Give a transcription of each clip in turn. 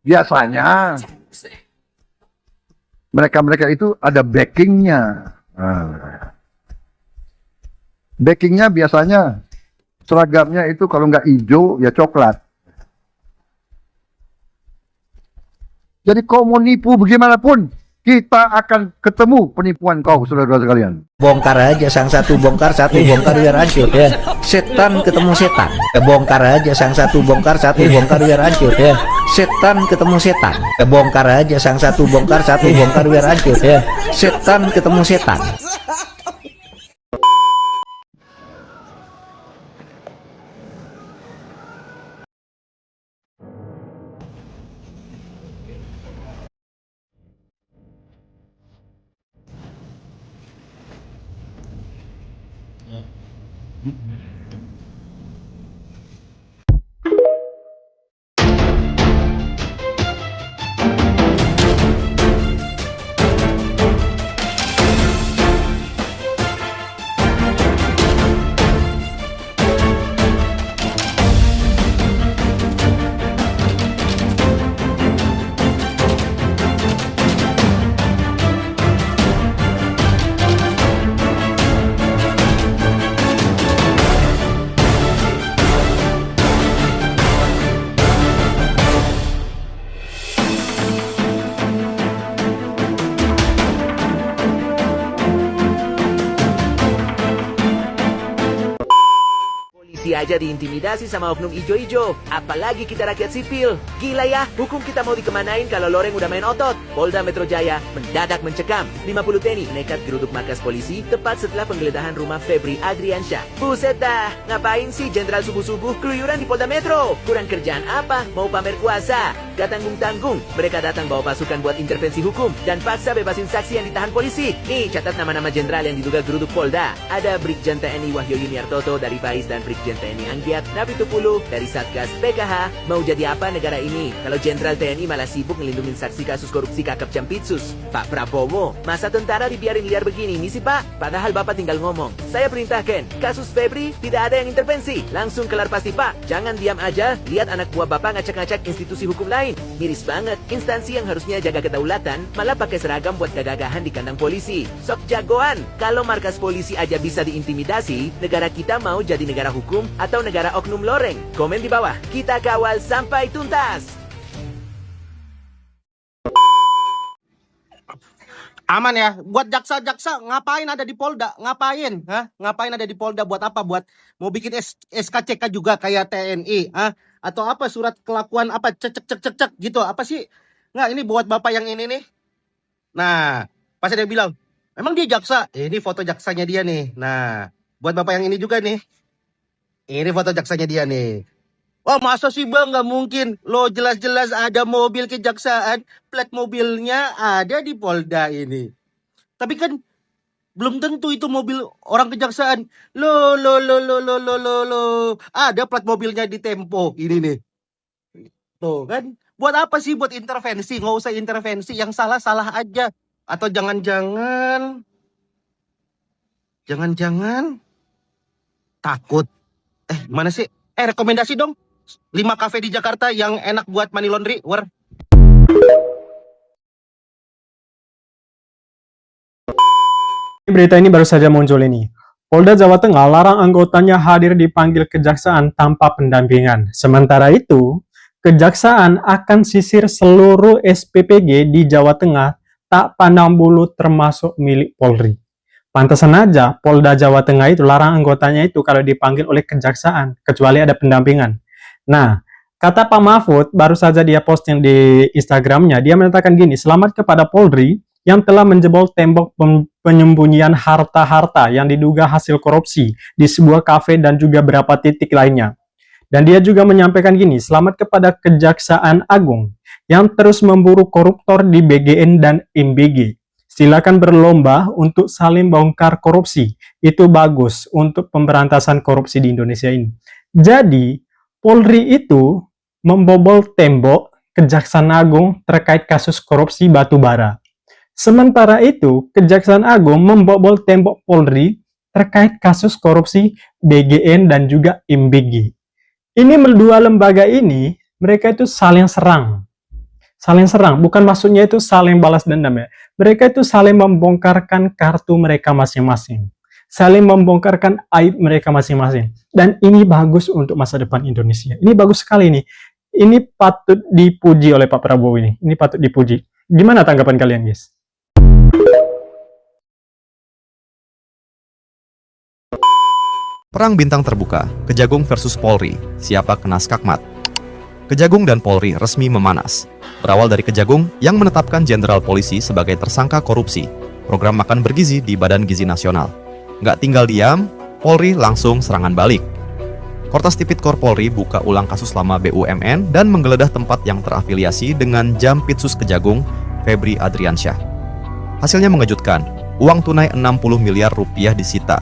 biasanya mereka-mereka itu ada backingnya. Backingnya biasanya seragamnya itu kalau nggak hijau ya coklat. Jadi kau mau nipu bagaimanapun, kita akan ketemu penipuan kau, saudara-saudara sekalian. Bongkar aja sang satu bongkar biar hancur ya. Setan ketemu setan. Bongkar aja sang satu bongkar biar hancur ya. Setan ketemu setan. Bongkar aja sang satu bongkar biar hancur ya. Setan ketemu setan. Polisi aja diintimidasi sama oknum ijo-ijo, apalagi kita rakyat sipil. Gila ya, hukum kita mau dikemanain kalau Loreng udah main otot. Polda Metro Jaya mendadak mencekam 50 TNI nekat geruduk markas polisi tepat setelah penggeledahan rumah Febri Adriansyah. Buset dah, ngapain sih jenderal subuh-subuh keluyuran di Polda Metro? Kurang kerjaan apa? Mau pamer kuasa? Gak tanggung-tanggung, mereka datang bawa pasukan buat intervensi hukum dan paksa bebasin saksi yang ditahan polisi. Nih, catat nama-nama jenderal yang diduga geruduk Polda. Ada Brigjen TNI Wahyu Yuniartoto dari PAIS dan Brigjen TNI Anggiat Napitupulu dari Satgas PKH. Mau jadi apa negara ini kalau Jenderal TNI malah sibuk ngelindungin saksi kasus korupsi kakap Jampitsus? Pak Prabowo, masa tentara dibiarin liar begini nih sih Pak? Padahal Bapak tinggal ngomong. Saya perintahkan, kasus Febri tidak ada yang intervensi. Langsung kelar pasti Pak. Jangan diam aja, lihat anak buah Bapak ngacak-ngacak institusi hukum lain. Miris banget, instansi yang harusnya jaga kedaulatan malah pakai seragam buat gagagahan di kandang polisi. Sok jagoan, kalau markas polisi aja bisa diintimidasi, negara kita mau jadi negara hukum atau negara oknum loreng? Komen di bawah, kita kawal sampai tuntas. Aman ya, buat jaksa-jaksa ngapain ada di Polda? Ngapain? Ngapain ada di Polda? Buat apa? Buat mau bikin SKCK juga kayak TNI? Atau apa surat kelakuan apa cek gitu? Apa sih? Nggak, ini buat bapak yang ini nih. Nah, pas dia bilang, emang dia jaksa? Ini foto jaksanya dia nih. Nah, buat bapak yang ini juga nih. Ini foto jaksanya dia nih. Wah, masa sih bang, nggak mungkin. Lo jelas-jelas ada mobil kejaksaan, plat mobilnya ada di Polda ini. Tapi kan belum tentu itu mobil orang kejaksaan. Lo. Ada plat mobilnya di Tempo ini nih. Tuh kan, buat apa sih buat intervensi? Nggak usah intervensi, yang salah-salah aja. Atau jangan-jangan takut. Gimana sih? Rekomendasi dong. 5 kafe di Jakarta yang enak buat money laundry. Berita ini baru saja muncul ini. Polda Jawa Tengah larang anggotanya hadir dipanggil kejaksaan tanpa pendampingan. Sementara itu, kejaksaan akan sisir seluruh SPPG di Jawa Tengah tak pandang bulu termasuk milik Polri. Pantesan aja Polda Jawa Tengah itu larang anggotanya itu kalau dipanggil oleh kejaksaan, kecuali ada pendampingan. Nah, kata Pak Mahfud, baru saja dia posting di Instagramnya, dia menyatakan gini, selamat kepada Polri yang telah menjebol tembok penyembunyian harta-harta yang diduga hasil korupsi di sebuah kafe dan juga beberapa titik lainnya. Dan dia juga menyampaikan gini, selamat kepada Kejaksaan Agung yang terus memburu koruptor di BGN dan MBG. Silakan berlomba untuk saling bongkar korupsi. Itu bagus untuk pemberantasan korupsi di Indonesia ini. Jadi, Polri itu membobol tembok Kejaksaan Agung terkait kasus korupsi batubara. Sementara itu, Kejaksaan Agung membobol tembok Polri terkait kasus korupsi BGN dan juga MBG. Ini dua lembaga ini, mereka itu saling serang. Saling serang, bukan maksudnya itu saling balas dendam ya. Mereka itu saling membongkarkan kartu mereka masing-masing. Saling membongkarkan aib mereka masing-masing. Dan ini bagus untuk masa depan Indonesia. Ini bagus sekali nih. Ini patut dipuji oleh Pak Prabowo ini. Ini patut dipuji. Gimana tanggapan kalian, guys? Perang bintang terbuka, Kejagung versus Polri, siapa kena skakmat? Kejagung dan Polri resmi memanas. Berawal dari Kejagung yang menetapkan Jenderal Polisi sebagai tersangka korupsi, program makan bergizi di Badan Gizi Nasional. Nggak tinggal diam, Polri langsung serangan balik. Kortas Tipikor Polri buka ulang kasus lama BUMN dan menggeledah tempat yang terafiliasi dengan Jampitsus Kejagung, Febri Adriansyah. Hasilnya mengejutkan, uang tunai 60 miliar rupiah disita.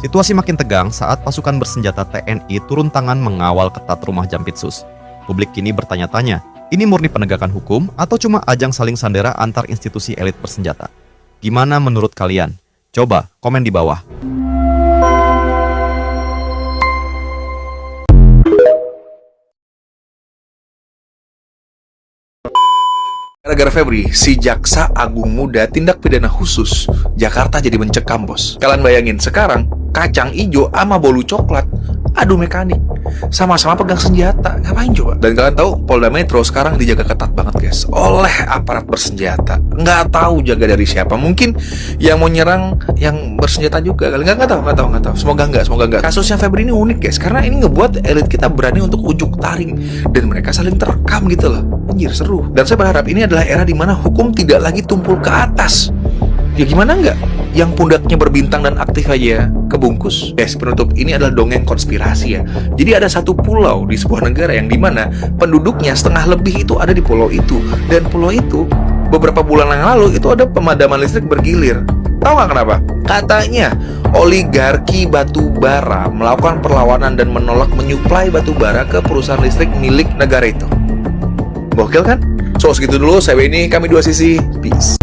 Situasi makin tegang saat pasukan bersenjata TNI turun tangan mengawal ketat rumah Jampitsus. Publik kini bertanya-tanya, ini murni penegakan hukum atau cuma ajang saling sandera antar institusi elit bersenjata? Gimana menurut kalian? Coba komen di bawah. Gara-gara Febri, si Jaksa Agung Muda Tindak Pidana Khusus Jakarta jadi mencekam, bos. Kalian bayangin, sekarang kacang ijo sama bolu coklat adu mekanik, sama-sama pegang senjata. Ngapain coba? Dan kalian tahu Polda Metro sekarang dijaga ketat banget, guys, oleh aparat bersenjata. Nggak tahu jaga dari siapa. Mungkin yang mau nyerang yang bersenjata juga kali. Nggak tahu. Semoga nggak. Kasusnya Febri ini unik, guys, karena ini ngebuat elit kita berani untuk ujuk taring dan mereka saling terekam gitu loh. Anjir, seru. Dan saya berharap ini adalah era di mana hukum tidak lagi tumpul ke atas. Ya gimana nggak? Yang pundaknya berbintang dan aktif aja kebungkus. Guys, penutup, ini adalah dongeng konspirasi ya. Jadi ada satu pulau di sebuah negara yang dimana penduduknya setengah lebih itu ada di pulau itu. Dan pulau itu beberapa bulan yang lalu itu ada pemadaman listrik bergilir. Tahu nggak kenapa? Katanya oligarki batu bara melakukan perlawanan dan menolak menyuplai batu bara ke perusahaan listrik milik negara itu. Gokil kan? So, segitu dulu. Saya Benny, kami dua sisi. Peace.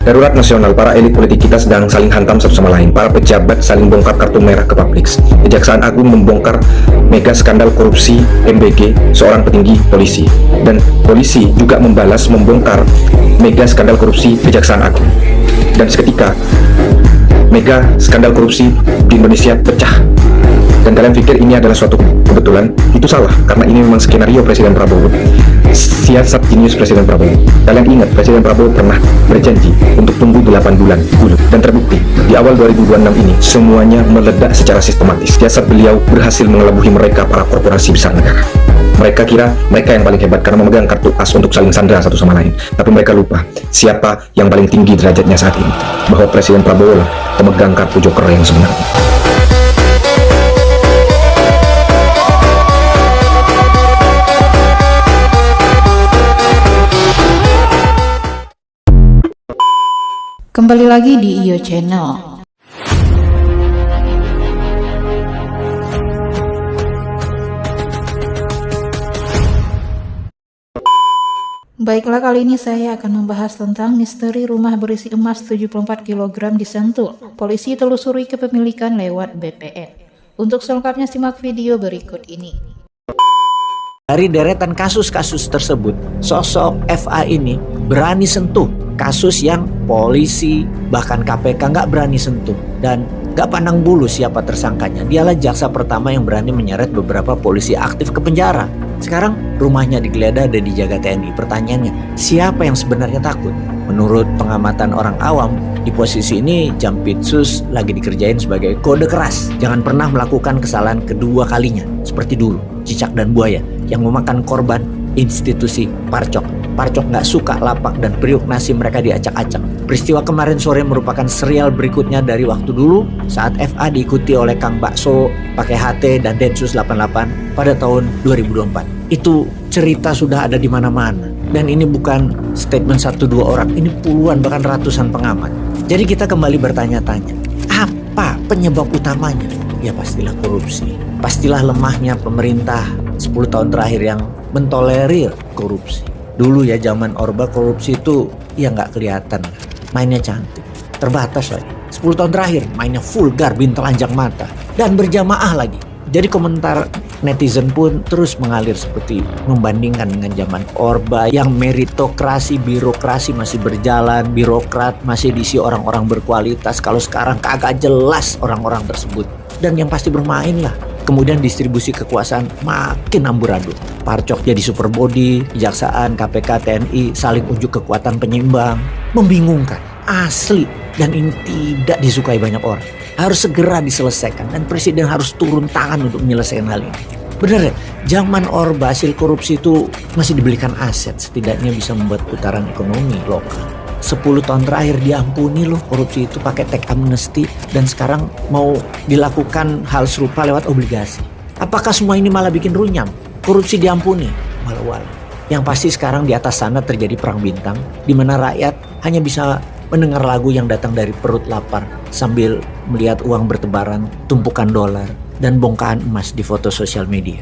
Darurat nasional, para elit politik kita sedang saling hantam satu sama lain. Para pejabat saling bongkar kartu merah ke publik. Kejaksaan Agung membongkar mega skandal korupsi MBG seorang petinggi polisi. Dan polisi juga membalas membongkar mega skandal korupsi Kejaksaan Agung. Dan seketika mega skandal korupsi di Indonesia pecah. Dan kalian pikir ini adalah suatu kebetulan? Itu salah, karena ini memang skenario Presiden Prabowo. Siasat jenius Presiden Prabowo. Kalian ingat, Presiden Prabowo pernah berjanji untuk tunggu 8 bulan dulu. Dan terbukti, di awal 2026 ini, semuanya meledak secara sistematis. Siasat beliau berhasil mengelabuhi mereka, para korporasi besar negara. Mereka kira mereka yang paling hebat karena memegang kartu as untuk saling sandera satu sama lain. Tapi mereka lupa siapa yang paling tinggi derajatnya saat ini. Bahwa Presiden Prabowo lah pemegang kartu joker yang sebenarnya. Kembali lagi di IO Channel. Baiklah, kali ini saya akan membahas tentang misteri rumah berisi emas 74 kg di Sentul. Polisi telusuri kepemilikan lewat BPN. Untuk selengkapnya simak video berikut ini. Dari deretan kasus-kasus tersebut, sosok FA ini berani sentuh kasus yang polisi bahkan KPK nggak berani sentuh, dan nggak pandang bulu siapa tersangkanya. Dialah jaksa pertama yang berani menyeret beberapa polisi aktif ke penjara. Sekarang rumahnya digeledah dan dijaga TNI. Pertanyaannya, siapa yang sebenarnya takut? Menurut pengamatan orang awam, di posisi ini Jampitsus lagi dikerjain sebagai kode keras. Jangan pernah melakukan kesalahan kedua kalinya, seperti dulu cicak dan buaya yang memakan korban institusi Parcok. Parcok nggak suka lapak dan periuk nasi mereka diacak-acak. Peristiwa kemarin sore merupakan serial berikutnya dari waktu dulu saat FA diikuti oleh Kang Bakso pakai HT dan Densus 88 pada tahun 2024. Itu cerita sudah ada di mana-mana. Dan ini bukan statement 1-2 orang, ini puluhan bahkan ratusan pengamat. Jadi kita kembali bertanya-tanya, apa penyebab utamanya? Ya pastilah korupsi. Pastilah lemahnya pemerintah 10 tahun terakhir yang mentolerir korupsi. Dulu ya zaman Orba korupsi itu ya nggak kelihatan, mainnya cantik, terbatas lagi. 10 tahun terakhir mainnya vulgar, bin telanjang mata, dan berjamaah lagi. Jadi komentar Netizen pun terus mengalir seperti membandingkan dengan zaman Orba yang meritokrasi, birokrasi masih berjalan, birokrat masih diisi orang-orang berkualitas. Kalau sekarang kagak jelas orang-orang tersebut. Dan yang pasti bermain lah. Kemudian distribusi kekuasaan makin amburadul. Parcok jadi super body, kejaksaan, KPK, TNI saling unjuk kekuatan penyeimbang. Membingungkan, asli. Dan ini tidak disukai banyak orang. Harus segera diselesaikan dan presiden harus turun tangan untuk menyelesaikan hal ini. Benar ya, zaman Orba hasil korupsi itu masih dibelikan aset, setidaknya bisa membuat putaran ekonomi lokal. 10 tahun terakhir diampuni loh korupsi itu pakai tax amnesty, dan sekarang mau dilakukan hal serupa lewat obligasi. Apakah semua ini malah bikin runyam? Korupsi diampuni? Walau. Yang pasti sekarang di atas sana terjadi perang bintang, di mana rakyat hanya bisa mendengar lagu yang datang dari perut lapar sambil melihat uang bertebaran, tumpukan dolar, dan bongkahan emas di foto sosial media.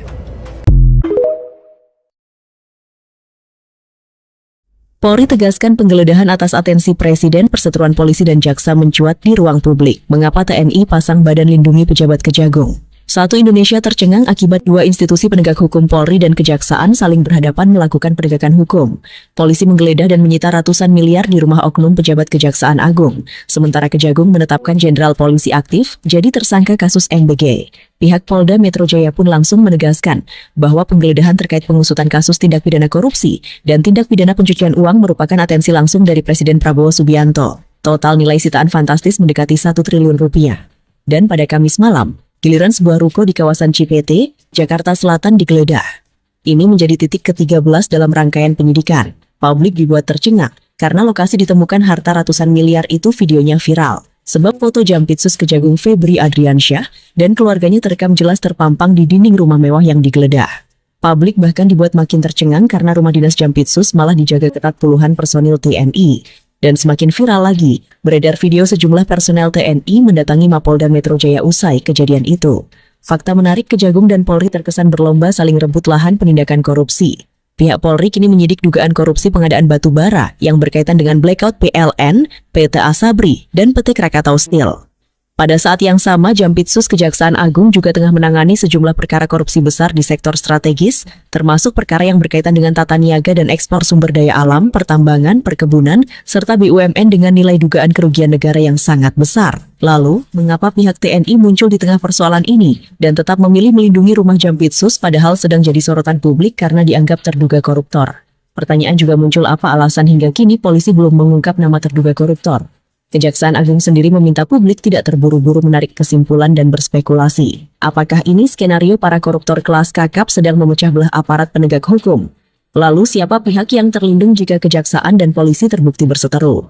Polri tegaskan penggeledahan atas atensi Presiden, Perseteruan Polisi dan Jaksa mencuat di ruang publik. Mengapa TNI pasang badan lindungi pejabat Kejagung? Satu Indonesia tercengang akibat dua institusi penegak hukum Polri dan Kejaksaan saling berhadapan melakukan penegakan hukum. Polisi menggeledah dan menyita ratusan miliar di rumah oknum pejabat Kejaksaan Agung. Sementara Kejagung menetapkan Jenderal Polisi aktif jadi tersangka kasus MBG. Pihak Polda Metro Jaya pun langsung menegaskan bahwa penggeledahan terkait pengusutan kasus tindak pidana korupsi dan tindak pidana pencucian uang merupakan atensi langsung dari Presiden Prabowo Subianto. Total nilai sitaan fantastis mendekati 1 triliun rupiah. Dan pada Kamis malam, giliran sebuah ruko di kawasan Cipete, Jakarta Selatan digeledah. Ini menjadi titik ke-13 dalam rangkaian penyidikan. Publik dibuat tercengang karena lokasi ditemukan harta ratusan miliar itu videonya viral. Sebab foto Jampitsus Kejagung Febri Adriansyah dan keluarganya terekam jelas terpampang di dinding rumah mewah yang digeledah. Publik bahkan dibuat makin tercengang karena rumah dinas Jampitsus malah dijaga ketat puluhan personil TNI. Dan semakin viral lagi, beredar video sejumlah personel TNI mendatangi Mapolda Metro Jaya usai kejadian itu. Fakta menarik, Kejagung dan Polri terkesan berlomba saling rebut lahan penindakan korupsi. Pihak Polri kini menyidik dugaan korupsi pengadaan batu bara yang berkaitan dengan blackout PLN, PT Asabri, dan PT Krakatau Steel. Pada saat yang sama, Jampitsus Kejaksaan Agung juga tengah menangani sejumlah perkara korupsi besar di sektor strategis, termasuk perkara yang berkaitan dengan tata niaga dan ekspor sumber daya alam, pertambangan, perkebunan, serta BUMN dengan nilai dugaan kerugian negara yang sangat besar. Lalu, mengapa pihak TNI muncul di tengah persoalan ini dan tetap memilih melindungi rumah Jampitsus padahal sedang jadi sorotan publik karena dianggap terduga koruptor? Pertanyaan juga muncul, apa alasan hingga kini polisi belum mengungkap nama terduga koruptor? Kejaksaan Agung sendiri meminta publik tidak terburu-buru menarik kesimpulan dan berspekulasi. Apakah ini skenario para koruptor kelas kakap sedang memecah belah aparat penegak hukum? Lalu siapa pihak yang terlindung jika kejaksaan dan polisi terbukti berseteru?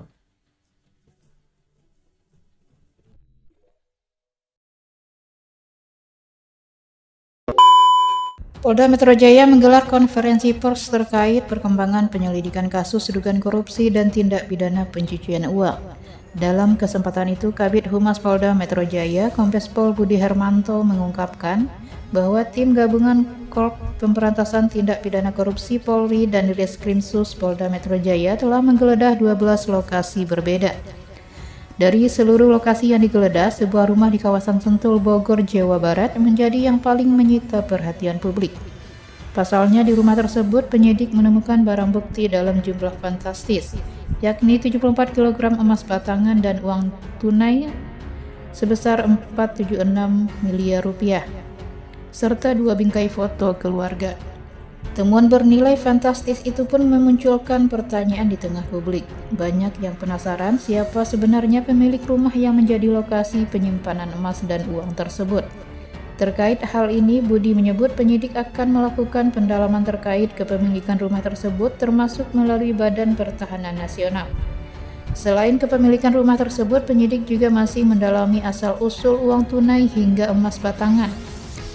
Polda Metro Jaya menggelar konferensi pers terkait perkembangan penyelidikan kasus dugaan korupsi dan tindak pidana pencucian uang. Dalam kesempatan itu, Kabid Humas Polda Metro Jaya, Kombes Pol Budi Hermanto mengungkapkan bahwa tim gabungan Korps Pemberantasan Tindak Pidana Korupsi Polri dan Reskrimsus Polda Metro Jaya telah menggeledah 12 lokasi berbeda. Dari seluruh lokasi yang digeledah, sebuah rumah di kawasan Sentul, Bogor, Jawa Barat menjadi yang paling menyita perhatian publik. Pasalnya di rumah tersebut penyidik menemukan barang bukti dalam jumlah fantastis, yakni 74 kg emas batangan dan uang tunai sebesar 476 miliar rupiah, serta 2 bingkai foto keluarga. Temuan bernilai fantastis itu pun memunculkan pertanyaan di tengah publik. Banyak yang penasaran siapa sebenarnya pemilik rumah yang menjadi lokasi penyimpanan emas dan uang tersebut. Terkait hal ini, Budi menyebut penyidik akan melakukan pendalaman terkait kepemilikan rumah tersebut termasuk melalui Badan Pertahanan Nasional. Selain kepemilikan rumah tersebut, penyidik juga masih mendalami asal-usul uang tunai hingga emas batangan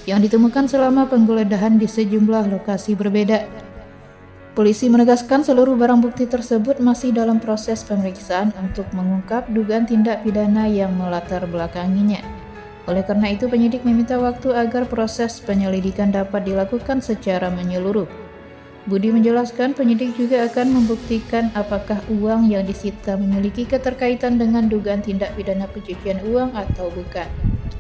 yang ditemukan selama penggeledahan di sejumlah lokasi berbeda. Polisi menegaskan seluruh barang bukti tersebut masih dalam proses pemeriksaan untuk mengungkap dugaan tindak pidana yang melatar belakanginya. Oleh karena itu, penyidik meminta waktu agar proses penyelidikan dapat dilakukan secara menyeluruh. Budi menjelaskan penyidik juga akan membuktikan apakah uang yang disita memiliki keterkaitan dengan dugaan tindak pidana pencucian uang atau bukan.